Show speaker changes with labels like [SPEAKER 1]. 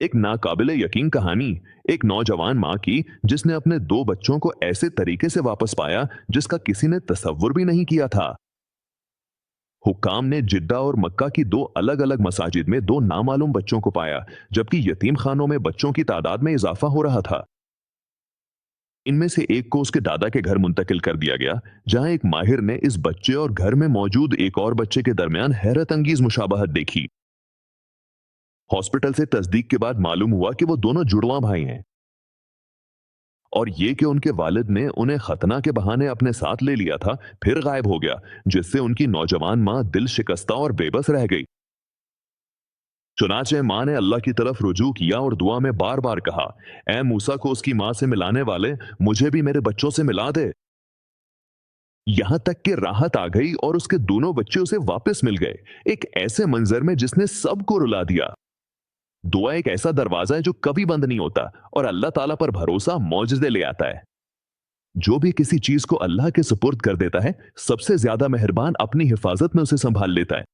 [SPEAKER 1] एक नाकाबिले यकीन कहानी, एक नौजवान माँ की जिसने अपने 2 बच्चों को ऐसे तरीके से वापस पाया जिसका किसी ने तसव्वुर भी नहीं किया था। हुक्काम ने जिद्दा और मक्का की 2 अलग-अलग मसाजिद में 2 नामालूम बच्चों को पाया, जबकि यतीम खानों में बच्चों की तादाद में इजाफा हो रहा था। इनमें से एक को उसके दादा के घर मुंतकिल कर दिया गया, जहां एक माहिर ने इस बच्चे और घर में मौजूद एक और बच्चे के दरमियान हैरत अंगेज मुशाबहत देखी। हॉस्पिटल से तस्दीक के बाद मालूम हुआ कि वो दोनों जुड़वा भाई हैं, और ये कि उनके वालिद ने उन्हें खतना के बहाने अपने साथ ले लिया था, फिर गायब हो गया, जिससे उनकी नौजवान माँ दिल शिकस्ता और बेबस रह गई। चुनाचे माँ ने अल्लाह की तरफ रुजू किया और दुआ में बार बार कहा, ऐ मूसा को उसकी माँ से मिलाने वाले, मुझे भी मेरे बच्चों से मिला दे। यहां तक कि राहत आ गई और उसके दोनों बच्चे उसे वापस मिल गए, एक ऐसे मंजर में जिसने सबको रुला दिया। दुआ एक ऐसा दरवाजा है जो कभी बंद नहीं होता, और अल्लाह ताला पर भरोसा मौजज़े ले आता है। जो भी किसी चीज को अल्लाह के सुपुर्द कर देता है, सबसे ज्यादा मेहरबान अपनी हिफाजत में उसे संभाल लेता है।